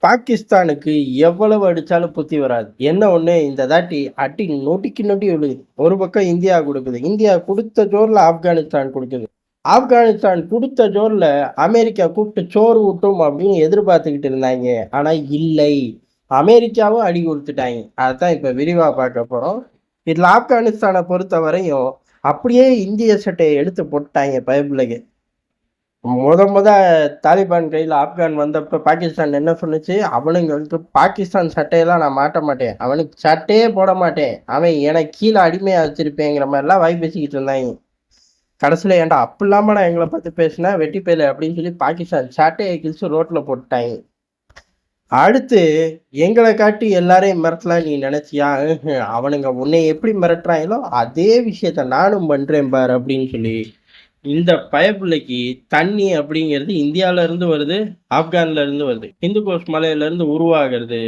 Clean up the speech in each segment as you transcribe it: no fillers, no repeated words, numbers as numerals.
பாகிஸ்தானுக்கு எவ்வளவு அடிச்சாலும் புத்தி வராது. என்ன ஒண்ணு இந்த தாட்டி அடி நொடிக்கு நொடி விழுகுது. ஒரு பக்கம் இந்தியா குடுக்குது. இந்தியா குடுத்த ஜோர்ல ஆப்கானிஸ்தான் குடுக்குது. ஆப்கானிஸ்தான் குடுத்த ஜோர்ல அமெரிக்கா கூப்பிட்டு சோறு ஊட்டும் அப்படின்னு எதிர்பார்த்துக்கிட்டு இருந்தாங்க. ஆனா இல்லை. அமெரிக்காவும் அடி குடுத்துட்டாங்க. அதான் இப்ப விரிவா பார்க்க போறோம். இதுல ஆப்கானிஸ்தானை பொறுத்த வரையும் அப்படியே இந்திய சட்டையை எடுத்து போட்டாங்க பயபிள்ளைங்க. முத தாலிபான் கையில் ஆப்கான் வந்தப்ப பாகிஸ்தான் என்ன சொன்னுச்சு, அவனுங்களுக்கு பாகிஸ்தான் சட்டையெல்லாம் நான் மாட்ட மாட்டேன், அவனுக்கு சட்டையே போட மாட்டேன், அவன் எனக்கு கீழே அடிமையா வச்சிருப்பேங்கிற மாதிரிலாம் வாய் பேசிக்கிட்டு இருந்தாங்க. கடைசியில் ஏன்டா அப்படிலாம நான் எங்களை பார்த்து பேசினா வெட்டி பேல அப்படின்னு சொல்லி பாகிஸ்தான் சட்டையை கிழிச்சு ரோட்ல போட்டுட்டாங்க. அடுத்து எங்களை காட்டி எல்லாரையும் மிரட்டலாம் நீ நினைச்சியா? அவனுங்க உன்னை எப்படி மிரட்டுறாங்களோ அதே விஷயத்த நானும் பண்றேன் பார் அப்படின்னு சொல்லி இந்த பயப்புள்ளைக்கு தண்ணி அப்படிங்கிறது இந்தியாவில இருந்து வருது, ஆப்கான்ல இருந்து வருது. இந்து கோஷ் மலையில இருந்து உருவாகிறது.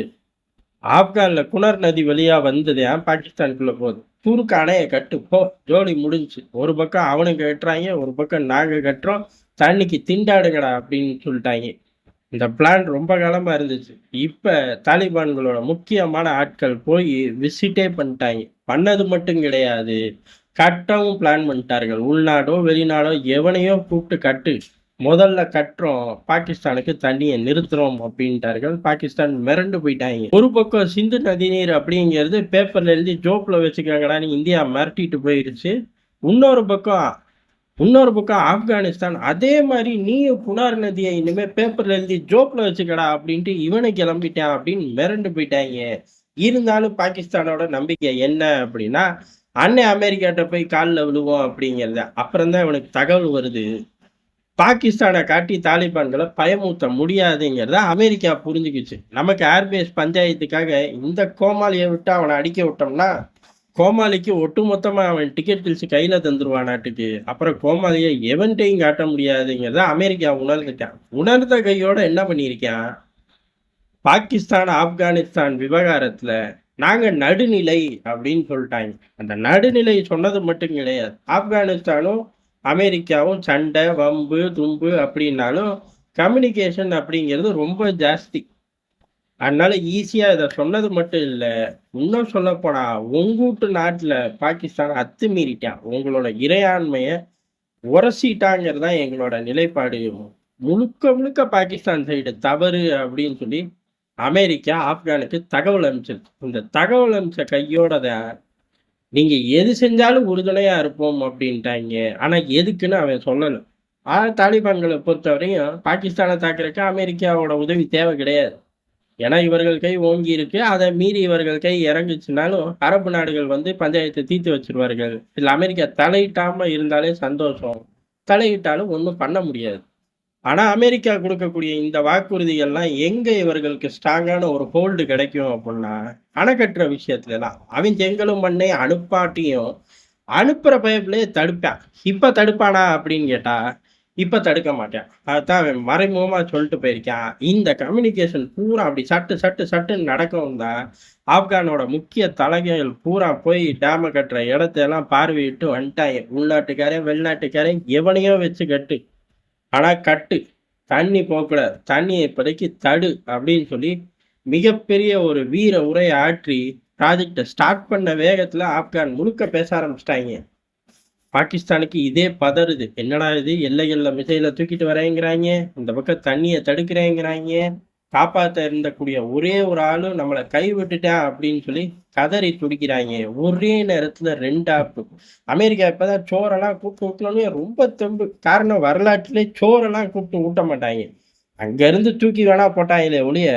ஆப்கான்ல குணர் நதி வழியா வந்தது பாகிஸ்தானுக்குள்ள போகுது. துருக்கு அணையை கட்டு போ, ஜோலி முடிஞ்சு. ஒரு பக்கம் அவனுங்க கட்டுறாங்க, ஒரு பக்கம் நாங்க கட்டுறோம், தண்ணிக்கு திண்டாடுங்கடா அப்படின்னு சொல்லிட்டாங்க. இந்த பிளான் ரொம்ப காலமா இருந்துச்சு. இப்ப தாலிபான்களோட முக்கியமான ஆட்கள் போய் விசிட்டே பண்ணிட்டாங்க. பண்ணது மட்டும் கிடையாது, கட்டவும் பிளான் பண்ணிட்டார்கள். உள்நாடோ வெளிநாடோ எவனையோ கூப்பிட்டு கட்டு, முதல்ல கட்டுறோம், பாகிஸ்தானுக்கு தண்ணியை நிறுத்துறோம் அப்படின்ட்டார்கள். பாகிஸ்தான் மிரண்டு போயிட்டாங்க. ஒரு பக்கம் சிந்து நதிநீர் அப்படிங்கிறது பேப்பர்ல எழுதி ஜோப்ல வச்சுக்காங்கடான்னு இந்தியா மிரட்டிட்டு போயிருச்சு. இன்னொரு பக்கம் ஆப்கானிஸ்தான் அதே மாதிரி நீ புனார் நதியை இனிமே பேப்பர்ல எழுதி ஜோப்ல வச்சுக்கடா அப்படின்ட்டு இவனை கிளம்பிட்டான் அப்படின்னு மிரண்டு போயிட்டாங்க. இருந்தாலும் பாகிஸ்தானோட நம்பிக்கை என்ன அப்படின்னா, அண்ணன் அமெரிக்காட்ட போய் காலில் விழுவோம் அப்படிங்கிறத. அப்புறம் தான் இவனுக்கு தகவல் வருது, பாகிஸ்தானை காட்டி தாலிபான்களை பயமூத்த முடியாதுங்கிறத அமெரிக்கா புரிஞ்சுக்கிச்சு. நமக்கு ஏர்பேஸ் பஞ்சாயத்துக்காக இந்த கோமாளியை விட்டு அவனை அடிக்க விட்டோம்னா கோமாளிக்கு ஒட்டுமொத்தமா அவன் டிக்கெட் கிழிச்சு கையில தந்துருவான் நாட்டுக்கு. அப்புறம் கோமாளியை எவன்ட்டையும் காட்ட முடியாதுங்கிறத அமெரிக்கா உணர்ந்துட்டான். உணர்ந்த கையோட என்ன பண்ணியிருக்கான், பாகிஸ்தான் ஆப்கானிஸ்தான் விவகாரத்துல நாங்க நடுநிலை அப்படின்னு சொல்லிட்டாங்க. அந்த நடுநிலை சொன்னது மட்டும் கிடையாது, ஆப்கானிஸ்தானும் அமெரிக்காவும் சண்டை வம்பு தும்பு அப்படின்னாலும் கம்யூனிகேஷன் அப்படிங்கிறது ரொம்ப ஜாஸ்தி. அதனால ஈஸியா இதை சொன்னது மட்டும் இல்ல, இன்னும் சொல்ல போனா உங்கூட்டு நாட்டுல பாகிஸ்தான் அத்துமீறிட்டான், உங்களோட இறையாண்மைய உரசிட்டாங்கிறது தான் எங்களோட நிலைப்பாடு. முழுக்க முழுக்க பாகிஸ்தான் சைடு தவறு அப்படின்னு சொல்லி அமெரிக்கா ஆப்கானுக்கு தகவல் அனுப்பிச்சிருக்கு. இந்த தகவல் அனுப்பிச்ச கையோட தான் நீங்க எது செஞ்சாலும் உறுதுணையா இருப்போம் அப்படின்ட்டாங்க. ஆனா எதுக்குன்னு அவன் சொல்லல. தாலிபான்களை பொறுத்தவரையும் பாகிஸ்தானை தாக்குறதுக்கு அமெரிக்காவோட உதவி தேவை கிடையாது. ஏன்னா இவர்கள் கை ஓங்கி இருக்கு, அதை மீறி இவர்கள் கை இறங்குச்சுனாலும் அரபு நாடுகள் வந்து பஞ்சாயத்தை தீர்த்து வச்சிருவார்கள். இல்ல அமெரிக்கா தலையிட்டாம இருந்தாலே சந்தோஷம், தலையிட்டாலும் ஒன்றும் பண்ண முடியாது. ஆனா அமெரிக்கா கொடுக்கக்கூடிய இந்த வாக்குறுதிகள்லாம் எங்க இவர்களுக்கு ஸ்ட்ராங்கான ஒரு ஹோல்டு கிடைக்கும் அப்படின்னா, அணை கட்டுற விஷயத்துலலாம் அவன் செங்கலும் மண்ணை அனுப்பாட்டியும் அனுப்புற பயப்புலயே தடுப்பான். இப்ப தடுப்பானா அப்படின்னு கேட்டா இப்ப தடுக்க மாட்டான். அதான் அவன் மறைமுகமா சொல்லிட்டு போயிருக்கான். இந்த கம்யூனிகேஷன் பூரா அப்படி சட்டு சட்டு சட்டுன்னு நடக்கவும் தான் ஆப்கானோட முக்கிய தலைகள் பூரா போய் டேம கட்டுற இடத்தையெல்லாம் பார்வையிட்டு வந்துட்டாங்க. உள்நாட்டுக்காரன் வெளிநாட்டுக்காரன் எவனையோ வச்சு கட்டு, ஆனா கட்டு, தண்ணி போகக்கூடாது, தண்ணியை இப்போதைக்கு தடு அப்படின்னு சொல்லி மிகப்பெரிய ஒரு வீர உரையை ஆற்றி ப்ராஜெக்டை ஸ்டார்ட் பண்ண வேகத்துல ஆப்கான் முழுக்க பேச ஆரம்பிச்சிட்டாங்க. பாகிஸ்தானுக்கு இதே பதறுது, என்னடா இது, எல்லைகள்ல மிசைல தூக்கிட்டு வரேங்கிறாங்க, இந்த பக்கம் தண்ணியை தடுக்கிறேங்கிறாங்க, காப்பாற்ற இருந்தக்கூடிய ஒரே ஒரு ஆளும் நம்மளை கைவிட்டுட்டான் அப்படின்னு சொல்லி கதறி துடிக்கிறாங்க. ஒரே நேரத்துல 2 ஆப்பு. அமெரிக்கா இப்பதான் சோறெல்லாம் கூப்பிட்டு ஊட்டணும்னு ரொம்ப தெம்பு. காரணம், வரலாற்றிலே சோறெல்லாம் கூப்பிட்டு ஊட்ட மாட்டாங்க, அங்க இருந்து தூக்கி வேணா போட்டாங்களே ஒழிய.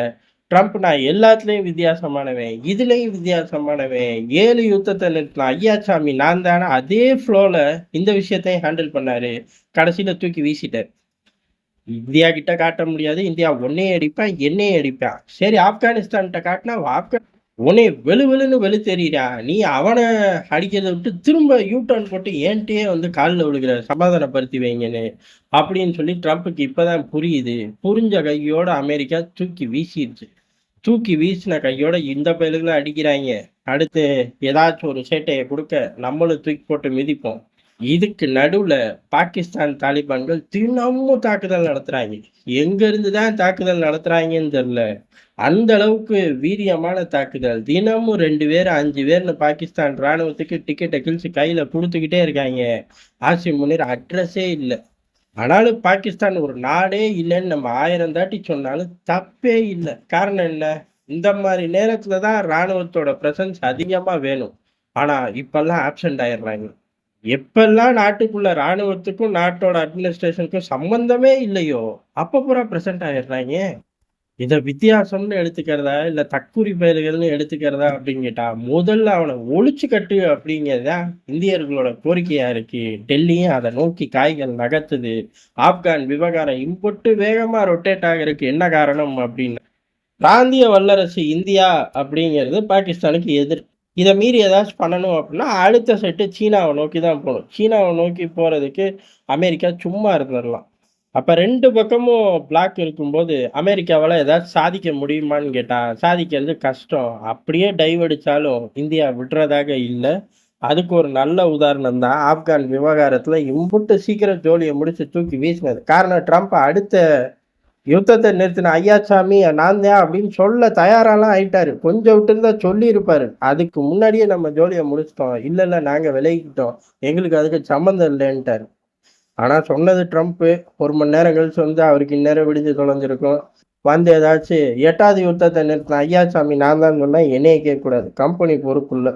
ட்ரம்ப் நான் எல்லாத்துலயும் வித்தியாசமானவன், இதுலயும் வித்தியாசமானவன், 7 யுத்தத்தை நிறுத்தலாம், ஐயாச்சாமி நான் தானே, அதே ஃப்ளோல இந்த விஷயத்தையும் ஹேண்டில் பண்ணாரு. கடைசியில தூக்கி வீசிட்டார். இந்தியா கிட்ட காட்ட முடியாது, இந்தியா உன்னையே அடிப்பான் என்னையே அடிப்பான். சரி ஆப்கானிஸ்தான்கிட்ட காட்டினா உன்னை வெளுன்னு வெளு தெரியுறா, நீ அவனை அடிக்கிறத விட்டு திரும்ப யூட்டர்ன் போட்டு ஏன்ட்டே வந்து காலில் விழுகிற, சமாதானப்படுத்தி வைங்கன்னு அப்படின்னு சொல்லி ட்ரம்ப்புக்கு இப்பதான் புரியுது. புரிஞ்ச கையோட அமெரிக்கா தூக்கி வீசிடுச்சு. தூக்கி வீசின கையோட இந்த பயலுகளை அடிக்கிறாங்க. அடுத்து ஏதாச்சும் ஒரு சேட்டையை கொடுக்க நம்மளும் தூக்கி போட்டு மிதிப்போம். இதுக்கு நடுவுல பாகிஸ்தான் தாலிபான்கள் தினமும் தாக்குதல் நடத்துறாங்க. எங்க இருந்து தான் தாக்குதல் நடத்துறாங்கன்னு தெரியல. அந்த அளவுக்கு வீரியமான தாக்குதல். தினமும் 2 பேர், 5 பேர்ன்னு பாகிஸ்தான் ராணுவத்துக்கு டிக்கெட்ட கிழிச்சு கையில குடுத்துக்கிட்டே இருக்காங்க. ஆசிம் முனீர் அட்ரஸே இல்ல. ஆனாலும் பாகிஸ்தான் ஒரு நாடே இல்லன்னு நம்ம 1000 தாட்டி சொன்னாலும் தப்பே இல்ல. காரணம் என்ன? இந்த மாரி நேரத்துல தான் ராணுவத்தோட பிரசன்ஸ் அதிகமா வேணும். ஆனா இப்பல்லாம் ஆப்சென்ட் ஆயிடுறாங்க. எப்பல்லாம் நாட்டுக்குள்ள ராணுவத்துக்கும், நாட்டோட அட்மினிஸ்ட்ரேஷனுக்கும் சம்மந்தமே இல்லையோ, அப்ப பூரா பிரசன்ட் ஆயிடுறாய்ங்க. இத வித்தியாசம்னு எடுத்துக்கிறதா, இல்ல தற்குறி பயல்கள்னு எடுத்துக்கிறதா அப்படின்னு கேட்டா, முதல்ல அவன ஒழிச்சு கட்டு அப்படிங்கிறது தான் இந்தியர்களோட கோரிக்கையா இருக்கு. டெல்லியும் அத நோக்கி காய்கள் நகர்த்துது. ஆப்கான் விவகாரம் இம்புட்டு வேகமா ரொட்டேட் ஆகறதுக்கு என்ன காரணம் அப்படின்னு, பிராந்திய வல்லரசு இந்தியா அப்படிங்கிறது பாகிஸ்தானுக்கு எதிர். இத மீறி ஏதாச்சும் பண்ணணும் அப்படின்னா, அடுத்த செட்டு சீனாவ நோக்கி தான் போணும். சீனாவ நோக்கி போறதுக்கு அமெரிக்கா சும்மா இருந்துரலாம். அப்ப 2 பக்கமும் பிளாக் இருக்கும்போது, அமெரிக்காவால ஏதாச்சும் சாதிக்க முடியுமான்னு கேட்டா, சாதிக்கிறது கஷ்டம். அப்படியே டைவ் அடிச்சாலும் இந்தியா விடுறதாக இல்ல. அதுக்கு ஒரு நல்ல உதாரணம் தான் ஆப்கான் விவகாரத்துல இம்புட்டு சீக்கிரம் ஜோலிய முடிச்சு தூக்கி வீசினது. காரணம் ட்ரம்ப் அடுத்த யுத்தத்த நிறுத்தின ஐயாச்சாமி நான் தான் அப்படின்னு சொல்ல தயாராலாம் ஆயிட்டாரு. கொஞ்சம் விட்டிருந்தா சொல்லியிருப்பாரு. அதுக்கு முன்னாடியே நம்ம ஜோலிய முடிச்சுட்டோம். இல்ல, இல்ல நாங்க விலகிக்கிட்டோம். எங்களுக்கு அதுக்கு சம்மந்தம் இல்லன்ட்டாரு. ஆனா சொன்னது ட்ரம்ப்பு. 1 மணி நேரம் கழிச்சு வந்து அவருக்கு இந்நேரம் விடிஞ்சு தொலைஞ்சிருக்கும். வந்து ஏதாச்சும் 8வது யுத்தத்த நிறுத்தின ஐயாசாமி நான் தான் சொன்னா என்னைய கேட்கக்கூடாது. கம்பெனி பொறுப்பு இல்ல.